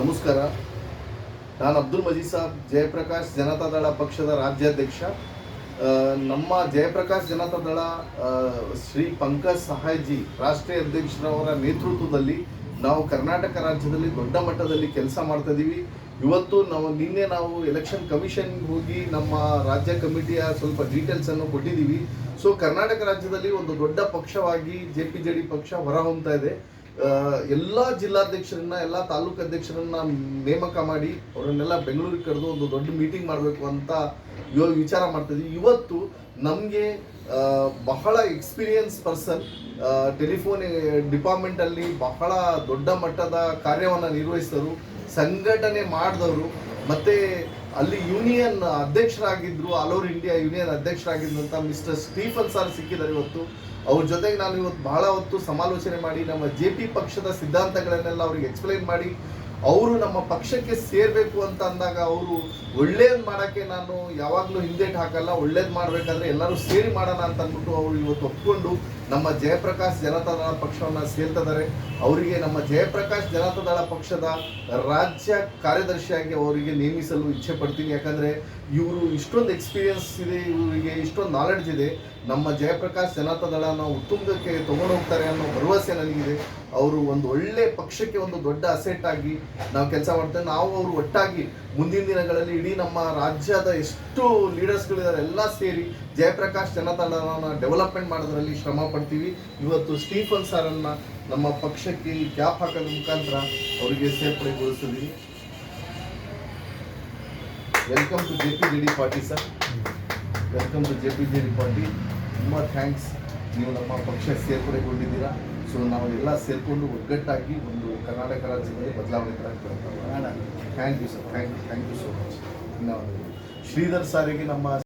ನಮಸ್ಕಾರ. ನಾನು ಅಬ್ದುಲ್ ಮಜೀದ್ ಸಾಬ್, ಜಯಪ್ರಕಾಶ್ ಜನತಾದಳ ಪಕ್ಷದ ರಾಜ್ಯಾಧ್ಯಕ್ಷ. ನಮ್ಮ ಜಯಪ್ರಕಾಶ್ ಜನತಾದಳ ಶ್ರೀ ಪಂಕಜ್ ಸಹಾಯ್ಜಿ ರಾಷ್ಟ್ರೀಯ ಅಧ್ಯಕ್ಷರವರ ನೇತೃತ್ವದಲ್ಲಿ ನಾವು ಕರ್ನಾಟಕ ರಾಜ್ಯದಲ್ಲಿ ದೊಡ್ಡ ಮಟ್ಟದಲ್ಲಿ ಕೆಲಸ ಮಾಡ್ತಾ ಇದ್ದೀವಿ. ಇವತ್ತು ನಿನ್ನೆ ನಾವು ಎಲೆಕ್ಷನ್ ಕಮಿಷನ್ಗೆ ಹೋಗಿ ನಮ್ಮ ರಾಜ್ಯ ಕಮಿಟಿಯ ಸ್ವಲ್ಪ ಡೀಟೇಲ್ಸನ್ನು ಕೊಟ್ಟಿದ್ದೀವಿ. ಸೊ ಕರ್ನಾಟಕ ರಾಜ್ಯದಲ್ಲಿ ಒಂದು ದೊಡ್ಡ ಪಕ್ಷವಾಗಿ JPJD ಪಕ್ಷ ಹೊರಹೊಮ್ತಾ ಇದೆ. ಎಲ್ಲ ಜಿಲ್ಲಾಧ್ಯಕ್ಷರನ್ನ, ಎಲ್ಲ ತಾಲೂಕು ಅಧ್ಯಕ್ಷರನ್ನ ನೇಮಕ ಮಾಡಿ ಅವರನ್ನೆಲ್ಲ ಬೆಂಗಳೂರಿಗೆ ಕರೆದು ಒಂದು ದೊಡ್ಡ ಮೀಟಿಂಗ್ ಮಾಡಬೇಕು ಅಂತ ವಿಚಾರ ಮಾಡ್ತಿದ್ವಿ. ಇವತ್ತು ನಮಗೆ ಬಹಳ ಎಕ್ಸ್ಪೀರಿಯನ್ಸ್ ಪರ್ಸನ್, ಟೆಲಿಫೋನ್ ಡಿಪಾರ್ಟ್ಮೆಂಟಲ್ಲಿ ಬಹಳ ದೊಡ್ಡ ಮಟ್ಟದ ಕಾರ್ಯವನ್ನು ನಿರ್ವಹಿಸಿದರು, ಸಂಘಟನೆ ಮಾಡಿದವರು, ಮತ್ತು ಅಲ್ಲಿ ಯೂನಿಯನ್ ಅಧ್ಯಕ್ಷರಾಗಿದ್ದರು, ಆಲ್ ಓವರ್ ಇಂಡಿಯಾ ಯೂನಿಯನ್ ಅಧ್ಯಕ್ಷರಾಗಿದ್ದಂಥ ಮಿಸ್ಟರ್ ಸ್ಟೀಫನ್ ಸರ್ ಸಿಕ್ಕಿದ್ದಾರೆ ಇವತ್ತು. ಅವ್ರ ಜೊತೆಗೆ ನಾನು ಇವತ್ತು ಬಹಳ ಹೊತ್ತು ಸಮಾಲೋಚನೆ ಮಾಡಿ ನಮ್ಮ JP ಪಕ್ಷದ ಸಿದ್ಧಾಂತಗಳನ್ನೆಲ್ಲ ಅವ್ರಿಗೆ ಎಕ್ಸ್ಪ್ಲೈನ್ ಮಾಡಿ, ಅವರು ನಮ್ಮ ಪಕ್ಷಕ್ಕೆ ಸೇರಬೇಕು ಅಂತ ಅಂದಾಗ ಅವರು ಒಳ್ಳೇದು ಮಾಡೋಕ್ಕೆ ನಾನು ಯಾವಾಗಲೂ ಹಿಂದೇಟು ಹಾಕಲ್ಲ, ಒಳ್ಳೇದು ಮಾಡಬೇಕಾದ್ರೆ ಎಲ್ಲರೂ ಸೇರಿ ಮಾಡೋಣ ಅಂತ ಅಂದ್ಬಿಟ್ಟು ಅವರು ಇವತ್ತು ಒಪ್ಕೊಂಡು ನಮ್ಮ ಜಯಪ್ರಕಾಶ್ ಜನತಾದಳ ಪಕ್ಷವನ್ನು ಸೇರ್ತಿದ್ದಾರೆ. ಅವರಿಗೆ ನಮ್ಮ ಜಯಪ್ರಕಾಶ್ ಜನತಾದಳ ಪಕ್ಷದ ರಾಜ್ಯ ಕಾರ್ಯದರ್ಶಿಯಾಗಿ ಅವರಿಗೆ ನೇಮಿಸಲು ಇಚ್ಛೆ ಪಡ್ತೀನಿ. ಯಾಕಂದರೆ ಇವರು ಇಷ್ಟೊಂದು ಎಕ್ಸ್ಪೀರಿಯನ್ಸ್ ಇದೆ, ಇವರಿಗೆ ಇಷ್ಟೊಂದು ನಾಲೆಡ್ಜ್ ಇದೆ. ನಮ್ಮ ಜಯಪ್ರಕಾಶ್ ಜನತಾದಳನ ಉತ್ತುಂಗಕ್ಕೆ ತಗೊಂಡು ಹೋಗ್ತಾರೆ ಅನ್ನೋ ಭರವಸೆ ನನಗಿದೆ. ಅವರು ಒಂದು ಒಳ್ಳೆ ಪಕ್ಷಕ್ಕೆ ಒಂದು ದೊಡ್ಡ ಅಸೆಟ್ ಆಗಿ ನಾವು ಕೆಲಸ ಮಾಡ್ತೇವೆ. ನಾವು ಅವರು ಒಟ್ಟಾಗಿ ಮುಂದಿನ ದಿನಗಳಲ್ಲಿ ಇಡೀ ನಮ್ಮ ರಾಜ್ಯದ ಎಷ್ಟು ಲೀಡರ್ಸ್ಗಳಿದ್ದಾರೆ ಎಲ್ಲ ಸೇರಿ ಜಯಪ್ರಕಾಶ್ ಜನತಾದಳನ ಡೆವಲಪ್ಮೆಂಟ್ ಮಾಡೋದ್ರಲ್ಲಿ ಶ್ರಮ ಪಡ್ತೀವಿ. ಇವತ್ತು ಸ್ಟೀಫನ್ ಸಾರನ್ನು ನಮ್ಮ ಪಕ್ಷಕ್ಕೆ ಕ್ಯಾಪ್ ಹಾಕೋದ್ರ ಮುಖಾಂತರ ಅವರಿಗೆ ಸೇರ್ಪಡೆಗೊಳಿಸಿದ್ದೀವಿ. Welcome to JPJD party sir, welcome to JPJD party. ತುಂಬ ಥ್ಯಾಂಕ್ಸ್, ನೀವು ನಮ್ಮ ಪಕ್ಷ ಸೇರ್ಪಡೆಗೊಂಡಿದ್ದೀರಾ. ಸೊ ನಾವು ಎಲ್ಲ ಸೇರಿಕೊಂಡು ಒಗ್ಗಟ್ಟಾಗಿ ಒಂದು ಕರ್ನಾಟಕ ರಾಜ್ಯದಲ್ಲಿ ಬದಲಾವಣೆ ತರಕ್ಕೆ. Thank you sir, thank you so much. Shridhar ಸಾರಿಗೆ ನಮ್ಮ